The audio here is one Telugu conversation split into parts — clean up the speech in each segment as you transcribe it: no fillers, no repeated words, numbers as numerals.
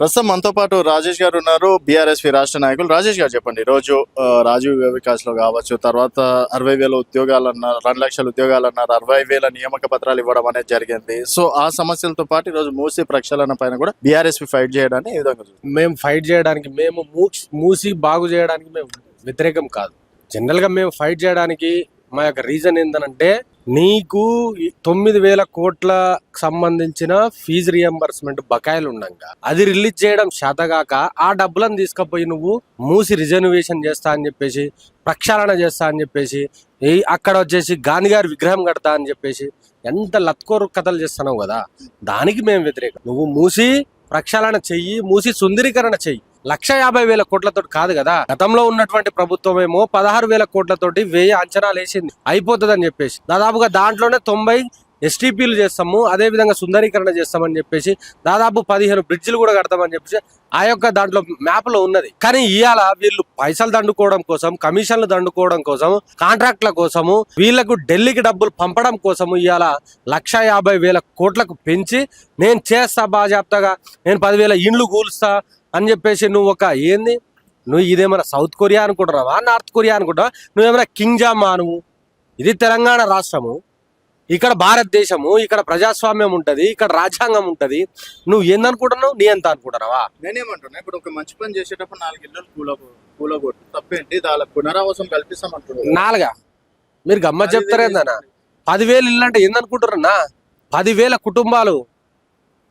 ప్రస్తుతం మనతో పాటు రాజేష్ గారు ఉన్నారు, బీఆర్ఎస్పీ రాష్ట్ర నాయకులు. రాజేష్ గారు చెప్పండి, రోజు రాజీవ్ వికాస్ లో కావచ్చు, తర్వాత 60,000 ఉద్యోగాలు అన్నారు, 2 లక్షల ఉద్యోగాలు అన్నారు, 60,000 నియామక పత్రాలు ఇవ్వడం అనేది జరిగింది. సో ఆ సమస్యలతో పాటు ఈ రోజు మూసీ ప్రక్షాళన పైన కూడా బీఆర్ఎస్పీ ఫైట్ చేయడాన్ని ఏ విధంగా చూస్తారు? మేము ఫైట్ చేయడానికి, మేము మూసి బాగు చేయడానికి మేము వ్యతిరేకం కాదు. జనరల్ గా మేము ఫైట్ చేయడానికి మా యొక్క రీజన్ ఏంటంటే, నీకు 9,000 కోట్ల సంబంధించిన ఫీజు రియంబర్స్మెంట్ బకాయిలు ఉండగా అది రిలీజ్ చేయడం శాతగాక ఆ డబ్బులను తీసుకుపోయి నువ్వు మూసి రిజర్వేషన్ చేస్తా అని చెప్పేసి, ప్రక్షాళన చేస్తా అని చెప్పేసి, అక్కడ వచ్చేసి గాంధీ గారి విగ్రహం కడతా అని చెప్పేసి ఎంత లత్కోరు కథలు చేస్తున్నావు కదా, దానికి మేము వ్యతిరేకం. నువ్వు మూసి ప్రక్షాళన చెయ్యి, మూసి సుందరీకరణ చెయ్యి. 150,000 కోట్లతో కాదు కదా. గతంలో ఉన్నటువంటి ప్రభుత్వం ఏమో 16,000 కోట్లతోటి 1000 అంచనాలు వేసింది, అయిపోతుంది అని చెప్పేసి. దాదాపుగా దాంట్లోనే 90 STPలు చేస్తాము, అదే విధంగా సుందరీకరణ చేస్తామని చెప్పేసి, దాదాపు 15 బ్రిడ్జిలు కూడా కడతామని చెప్పేసి ఆ యొక్క దాంట్లో మ్యాప్ లో ఉన్నది. కానీ ఇవాళ వీళ్ళు పైసలు దండుకోవడం కోసం, కమిషన్లు దండుకోవడం కోసం, కాంట్రాక్ట్ల కోసము, వీళ్లకు ఢిల్లీకి డబ్బులు పంపడం కోసము ఇవాళ 150,000 కోట్లకు పెంచి నేను చేస్తా బాజాప్తగా, నేను 10,000 ఇండ్లు కూలుస్తా అని చెప్పేసి నువ్వు నువ్వు ఇదేమైనా సౌత్ కొరియా అనుకుంటున్నావా, నార్త్ కొరియా అనుకుంటావా? నువ్వేమైనా కింగ్ జామా? నువ్వు ఇది తెలంగాణ రాష్ట్రము, ఇక్కడ భారతదేశము, ఇక్కడ ప్రజాస్వామ్యం ఉంటది, ఇక్కడ రాజ్యాంగం ఉంటది. నువ్వు ఏందనుకుంటున్నావు? నీ ఎంత అనుకుంటున్నావా? నేనేమంటున్నా, ఇప్పుడు ఒక మంచి పని చేసేటప్పుడు 4 ఇళ్ళు కూలగొట్టు తప్పేంటి, దాని పునరావాసం కల్పిస్తామంటున్నారు. 4 మీరు గమ్మత్ చెప్తారేందన్నా? 10,000 ఇల్లు అంటే ఏందనుకుంటున్నా? 10,000 కుటుంబాలు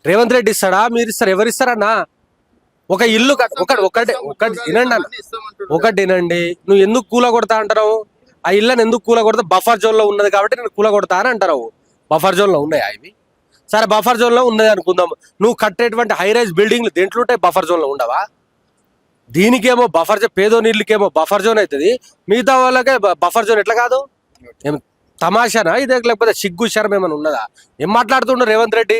రేవంత్ రెడ్డి ఇస్తాడా, మీరు ఇస్తారు? ఎవరు ఇస్తారన్నా? ఒక ఇల్లు ఒకటి వినండి. నువ్వు ఎందుకు కూల కొడతా అంటావు? ఆ ఇళ్ళని ఎందుకు కూల కొడతా? బఫర్ జోన్ లో ఉన్నది కాబట్టి నేను కూల కొడతా అని అంటారు. బఫర్ జోన్ లో ఉన్నాయా ఇవి? సరే, బఫర్ జోన్ లో ఉన్నది అనుకుందాం. నువ్వు కట్టేటువంటి హై రైజ్ బిల్డింగ్లు దేంట్లో ఉంటాయి? బఫర్ జోన్ లో ఉండవా? దీనికేమో పేదో నీళ్ళకేమో బఫర్ జోన్ అవుతుంది, మిగతా వాళ్ళకే బఫర్ జోన్ ఎట్లా కాదు? ఏం తమాషానా ఇదే? లేకపోతే సిగ్గు శరం ఏమైనా ఉన్నదా? ఏం మాట్లాడుతుండ్రు రేవంత్ రెడ్డి?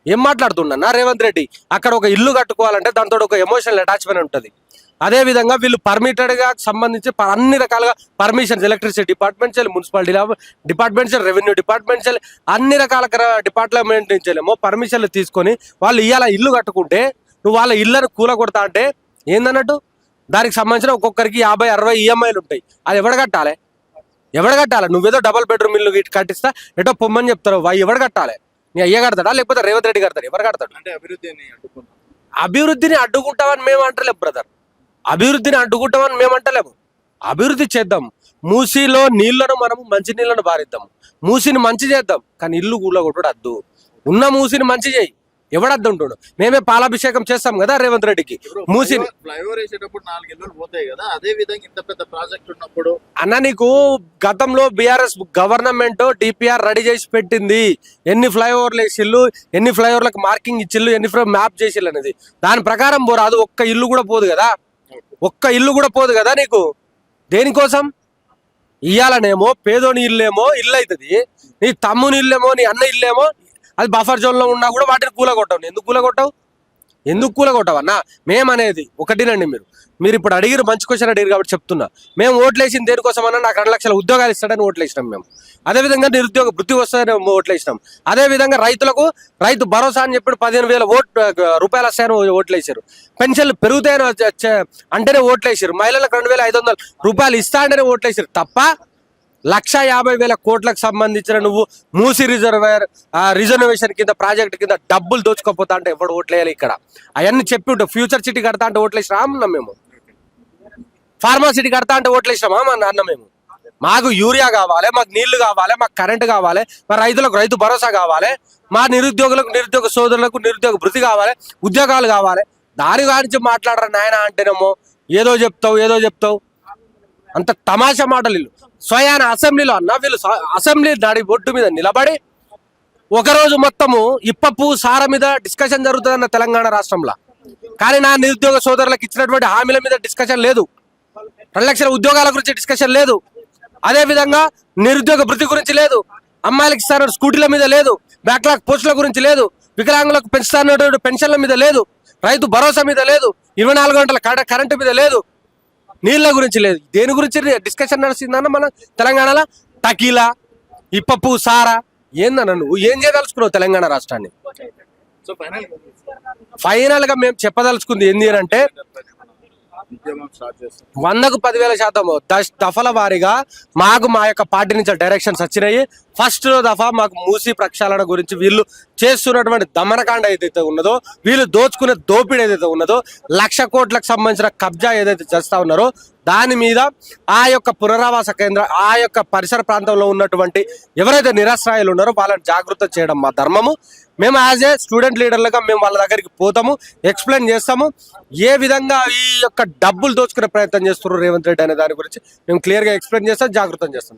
ఏం మాట్లాడుతున్నా రేవంత్ రెడ్డి? అక్కడ ఒక ఇల్లు కట్టుకోవాలంటే దాంతో ఒక ఎమోషనల్ అటాచ్మెంట్ ఉంటుంది. అదే విధంగా వీళ్ళు పర్మిటెడ్ గా సంబంధించి అన్ని రకాలుగా పర్మిషన్స్, ఎలక్ట్రిసిటీ డిపార్ట్మెంట్ చేయాలి, మున్సిపాలిటీ డిపార్ట్మెంట్ చేయాలి, రెవెన్యూ డిపార్ట్మెంట్ చేయాలి, అన్ని రకాల డిపార్ట్మెంట్ నుంచి ఏమో పర్మిషన్లు తీసుకొని వాళ్ళు ఇవాళ ఇల్లు కట్టుకుంటే నువ్వు వాళ్ళ ఇళ్ళను కూల కొడతా అంటే ఏందన్నట్టు? దానికి సంబంధించిన ఒక్కొక్కరికి 50-60 EMIలు ఉంటాయి. అది ఎవడ కట్టాలి? నువ్వేదో డబుల్ బెడ్రూమ్ ఇల్లు కట్టిస్తా ఎటో పొమ్మని చెప్తారు, ఎవడు కట్టాలి? నీ అయ్య కడతాడా లేకపోతే రేవంత్ రెడ్డి కడతాడు? ఎవరు కడతాడు? అంటే అభివృద్ధిని అడ్డుకుంటామని మేము అంటలేము బ్రదర్. అభివృద్ధిని అడ్డుకుంటామని మేము అంటలేము. అభివృద్ధి చేద్దాం. మూసీలో నీళ్లను మనము మంచి నీళ్లను బారిద్దాం, మూసిని మంచి చేద్దాం. కానీ ఇల్లు కూలగొట్టుడు అద్దు. ఉన్న మూసిని మంచి చేయి. ఎవడద్దు ఉంటుడు? మేమే పాలాభిషేకం చేస్తాం కదా రేవంత్ రెడ్డికి. మూసిని ఫ్లైఓవర్ వేసేటప్పుడు 4 ఇళ్ళు పోతాయి కదా, అదే విధంగా ఇంత పెద్ద ప్రాజెక్ట్ ఉన్నప్పుడు అన్న, నీకు గతంలో బీఆర్ఎస్ గవర్నమెంట్ DPR రెడీ చేసి పెట్టింది. ఎన్ని ఫ్లైఓవర్లు వేసిల్లు, ఎన్ని ఫ్లైఓవర్లకు మార్కింగ్ ఇచ్చిల్లు, ఎన్ని మ్యాప్ చేసిల్లు అనేది. దాని ప్రకారం పోరాదు. ఒక్క ఇల్లు కూడా పోదు కదా నీకు. దేనికోసం? ఇయ్యాలనేమో పేదోని ఇల్లేమో ఇల్లు అవుతుంది, నీ తమ్ముని ఇల్లేమో, నీ అన్న ఇల్లేమో అది బఫర్ జోన్ లో ఉన్నా కూడా వాటిని కూలగొట్టావు. ఎందుకు కూలగొట్టావు అన్న? మేమనేది ఒకటినండి. మీరు ఇప్పుడు అడిగిరు, మంచి క్వశ్చన్ అడిగారు కాబట్టి చెప్తున్నా. మేము ఓట్లేసింది దేనికోసం అన్నా, నాకు 2 లక్షల ఉద్యోగాలు ఇస్తాడని ఓట్లేసినాం మేము. అదేవిధంగా నిరుద్యోగ వృత్తి వస్తుందని ఓట్లేసినాం. అదేవిధంగా రైతు భరోసా అని చెప్పి 15,000 రూపాయలు వస్తాయని ఓట్లేసారు. పెన్షన్లు పెరుగుతాయని అంటేనే ఓట్లేసారు. మహిళలకు 2,500 రూపాయలు ఇస్తాడని ఓట్లేసారు తప్ప 150,000 కోట్లకు సంబంధించిన నువ్వు మూసి రిజర్వేషన్ కింద ప్రాజెక్ట్ కింద డబ్బులు దోచుకోపోతా అంటే ఎవడు ఓట్లేయాలి? ఇక్కడ అవన్నీ చెప్పి ఉంటావు. ఫ్యూచర్ సిటీ కడతా అంటే ఓట్లేసినా అన్నాం మేము. ఫార్మాసిటీ కడతా అంటే ఓట్లేసినామా అన్న మేము. మాకు యూరియా కావాలి, మాకు నీళ్లు కావాలి, మాకు కరెంటు కావాలి, మా రైతులకు రైతు భరోసా కావాలి, మా నిరుద్యోగులకు, నిరుద్యోగ సోదరులకు నిరుద్యోగ భృతి కావాలి, ఉద్యోగాలు కావాలి. దాని గురించి మాట్లాడరా నాయన అంటేనేమో ఏదో చెప్తావు. అంత తమాషా మాటలు. స్వయాన అసెంబ్లీలో అన్న వీళ్ళు అసెంబ్లీ దాడి బొట్టు మీద నిలబడి ఒకరోజు మొత్తము ఇప్పపు సార మీద డిస్కషన్ జరుగుతుందన్న తెలంగాణ రాష్ట్రంలో. కానీ నా నిరుద్యోగ సోదరులకు ఇచ్చినటువంటి హామీల మీద డిస్కషన్ లేదు. 2 లక్షల ఉద్యోగాల గురించి డిస్కషన్ లేదు. అదే విధంగా నిరుద్యోగ భృతి గురించి లేదు. అమ్మాయిలకు ఇస్తాన స్కూటీల మీద లేదు. బ్యాక్లాగ్ పోస్టుల గురించి లేదు. వికలాంగులకు పెంచుతున్నటువంటి పెన్షన్ల మీద లేదు. రైతు భరోసా మీద లేదు. 24 గంటల కరెంటు మీద లేదు. నీళ్ళ గురించి లేదు. దేని గురించి డిస్కషన్ నడుస్తుందన్న మన తెలంగాణలో? టకీలా, ఇప్పపు సారా ఏందన్న? నువ్వు ఏం చేయదలుచుకున్నావు తెలంగాణ రాష్ట్రాన్ని? సో ఫైనల్ గా మేము చెప్పదలుచుకుంది ఏంది అని అంటే ఉద్యమం స్టార్ట్ చేస్తాం. 100% దఫల వారీగా మాకు మా యొక్క పార్టీ నుంచి డైరెక్షన్స్ వచ్చినాయి. ఫస్ట్ దఫా మాకు మూసీ ప్రక్షాళన గురించి వీళ్ళు చేస్తున్నటువంటి దమనకాండ ఏదైతే ఉన్నదో, వీళ్ళు దోచుకునే దోపిడీ ఏదైతే ఉన్నదో, 1,00,000 కోట్లకు సంబంధించిన కబ్జా ఏదైతే చేస్తా ఉన్నారో దాని మీద ఆ యొక్క పునరావాస కేంద్ర ఆ యొక్క పరిసర ప్రాంతంలో ఉన్నటువంటి ఎవరైతే నిరాశ్రయాలు ఉన్నారో వాళ్ళని జాగృత చేయడం మా ధర్మము. మేము యాజ్ ఏ స్టూడెంట్ లీడర్లుగా మేము వాళ్ళ దగ్గరికి పోతాము, ఎక్స్ప్లెయిన్ చేస్తాము. ఏ విధంగా ఈ యొక్క డబ్బులు దోచుకునే ప్రయత్నం చేస్తున్నారు రేవంత్ రెడ్డి అనే దాని గురించి మేము క్లియర్గా ఎక్స్ప్లెయిన్ చేస్తాం, జాగృతం చేస్తాం.